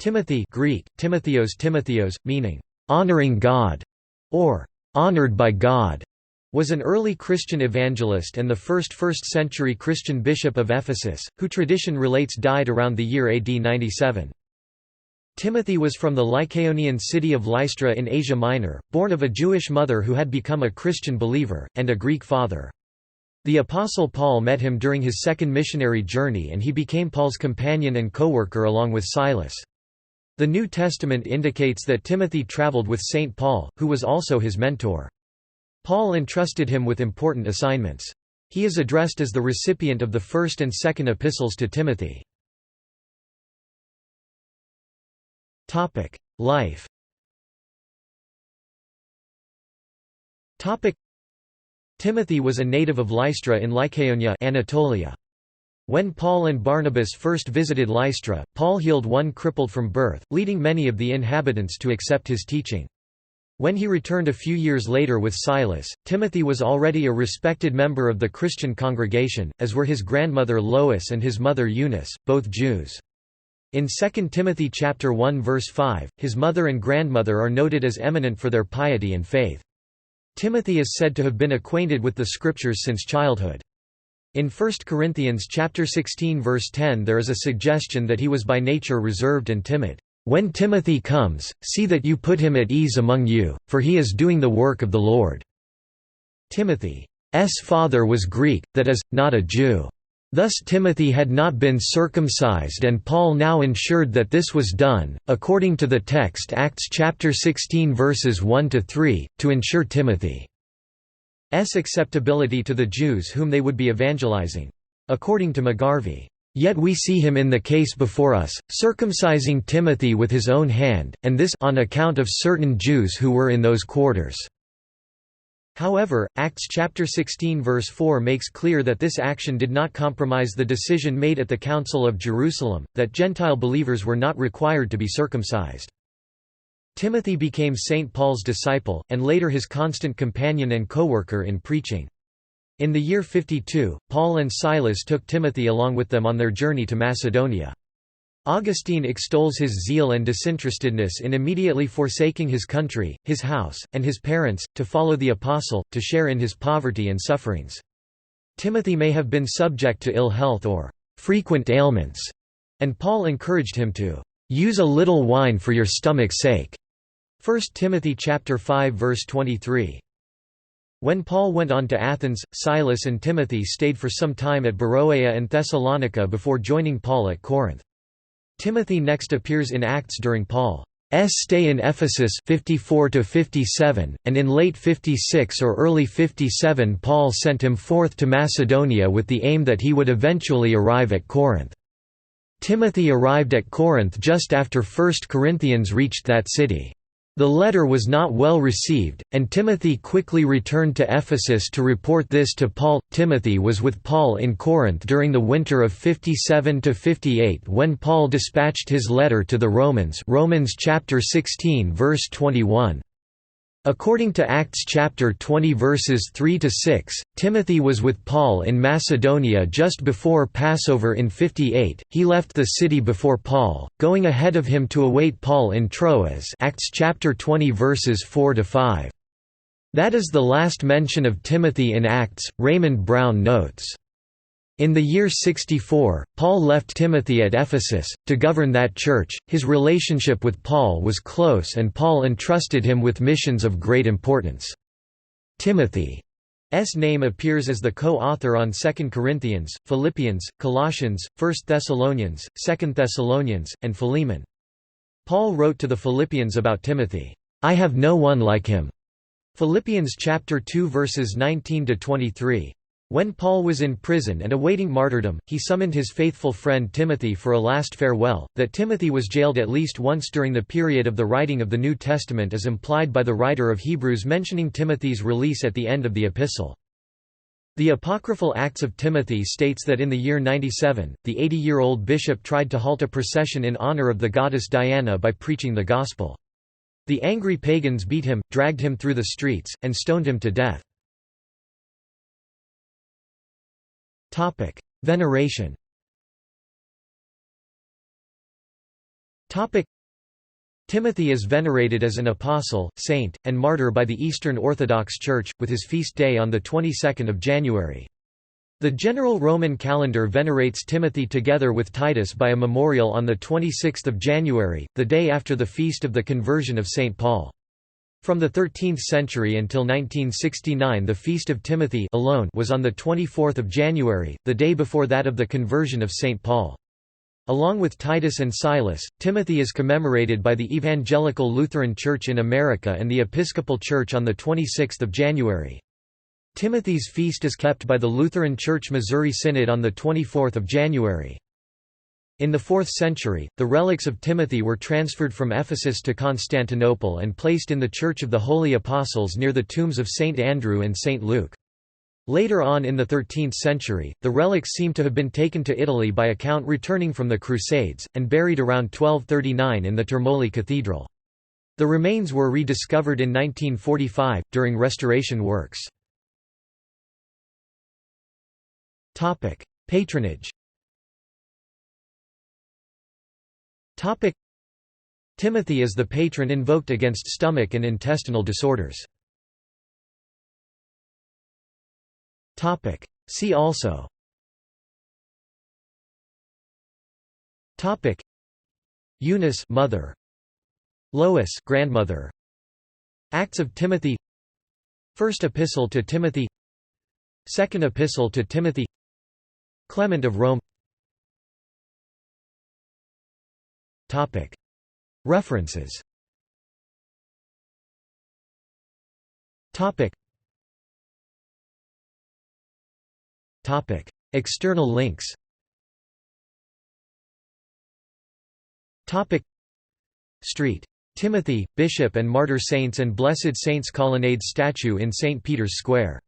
Timothy Greek, Timotheos, meaning, "honoring God", or "honored by God", was an early Christian evangelist and the first-century Christian bishop of Ephesus, who tradition relates died around the year AD 97. Timothy was from the Lycaonian city of Lystra in Asia Minor, born of a Jewish mother who had become a Christian believer, and a Greek father. The Apostle Paul met him during his second missionary journey and he became Paul's companion and co-worker along with Silas. The New Testament indicates that Timothy traveled with St. Paul, who was also his mentor. Paul entrusted him with important assignments. He is addressed as the recipient of the first and second epistles to Timothy. Life. Timothy was a native of Lystra in Lycaonia, Anatolia. When Paul and Barnabas first visited Lystra, Paul healed one crippled from birth, leading many of the inhabitants to accept his teaching. When he returned a few years later with Silas, Timothy was already a respected member of the Christian congregation, as were his grandmother Lois and his mother Eunice, both Jews. In 2 Timothy 1 verse 5, his mother and grandmother are noted as eminent for their piety and faith. Timothy is said to have been acquainted with the Scriptures since childhood. In 1 Corinthians 16 verse 10 there is a suggestion that he was by nature reserved and timid. "When Timothy comes, see that you put him at ease among you, for he is doing the work of the Lord." Timothy's father was Greek, that is, not a Jew. Thus Timothy had not been circumcised and Paul now ensured that this was done, according to the text Acts 16 verses 1–3, to ensure Timothy's acceptability to the Jews whom they would be evangelizing. According to McGarvey, "Yet we see him in the case before us, circumcising Timothy with his own hand, and this on account of certain Jews who were in those quarters." However, Acts 16 verse 4 makes clear that this action did not compromise the decision made at the Council of Jerusalem, that Gentile believers were not required to be circumcised. Timothy became St. Paul's disciple, and later his constant companion and co-worker in preaching. In the year 52, Paul and Silas took Timothy along with them on their journey to Macedonia. Augustine extols his zeal and disinterestedness in immediately forsaking his country, his house, and his parents, to follow the apostle, to share in his poverty and sufferings. Timothy may have been subject to ill health or frequent ailments, and Paul encouraged him to use a little wine for your stomach's sake. 1 Timothy 5 verse 23. When Paul went on to Athens, Silas and Timothy stayed for some time at Beroea and Thessalonica before joining Paul at Corinth. Timothy next appears in Acts during Paul's stay in Ephesus 54–57, and in late 56 or early 57 Paul sent him forth to Macedonia with the aim that he would eventually arrive at Corinth. Timothy arrived at Corinth just after 1 Corinthians reached that city. The letter was not well received, and Timothy quickly returned to Ephesus to report this to Paul. Timothy was with Paul in Corinth during the winter of 57–58 when Paul dispatched his letter to the Romans, Romans chapter 16 verse 21. According to Acts chapter 20 verses 3–6, Timothy was with Paul in Macedonia just before Passover in 58. He left the city before Paul, going ahead of him to await Paul in Troas. Acts chapter 20 verses 4–5. That is the last mention of Timothy in Acts, Raymond Brown notes. In the year 64, Paul left Timothy at Ephesus, to govern that church. His relationship with Paul was close and Paul entrusted him with missions of great importance. Timothy's name appears as the co-author on 2 Corinthians, Philippians, Colossians, 1 Thessalonians, 2 Thessalonians, and Philemon. Paul wrote to the Philippians about Timothy, "I have no one like him." Philippians chapter 2 verses 19–23. When Paul was in prison and awaiting martyrdom, he summoned his faithful friend Timothy for a last farewell. That Timothy was jailed at least once during the period of the writing of the New Testament is implied by the writer of Hebrews mentioning Timothy's release at the end of the epistle. The apocryphal Acts of Timothy states that in the year 97, the 80-year-old bishop tried to halt a procession in honor of the goddess Diana by preaching the gospel. The angry pagans beat him, dragged him through the streets, and stoned him to death. Veneration. Timothy is venerated as an apostle, saint, and martyr by the Eastern Orthodox Church, with his feast day on the 22nd of January. The general Roman calendar venerates Timothy together with Titus by a memorial on the 26th of January, the day after the feast of the conversion of St. Paul. From the 13th century until 1969 the feast of Timothy alone was on the 24th of January, the day before that of the conversion of St. Paul. Along with Titus and Silas, Timothy is commemorated by the Evangelical Lutheran Church in America and the Episcopal Church on the 26th of January. Timothy's feast is kept by the Lutheran Church Missouri Synod on the 24th of January. In the 4th century, the relics of Timothy were transferred from Ephesus to Constantinople and placed in the Church of the Holy Apostles near the tombs of St. Andrew and St. Luke. Later on in the 13th century, the relics seem to have been taken to Italy by a count returning from the Crusades, and buried around 1239 in the Termoli Cathedral. The remains were rediscovered in 1945, during restoration works. Patronage. Timothy is the patron invoked against stomach and intestinal disorders. See also Eunice, mother; Lois, grandmother; Acts of Timothy; First Epistle to Timothy; Second Epistle to Timothy; Clement of Rome. References. External links. Street. Timothy, Bishop and Martyr Saints and Blessed Saints Colonnade statue in St. Peter's Square.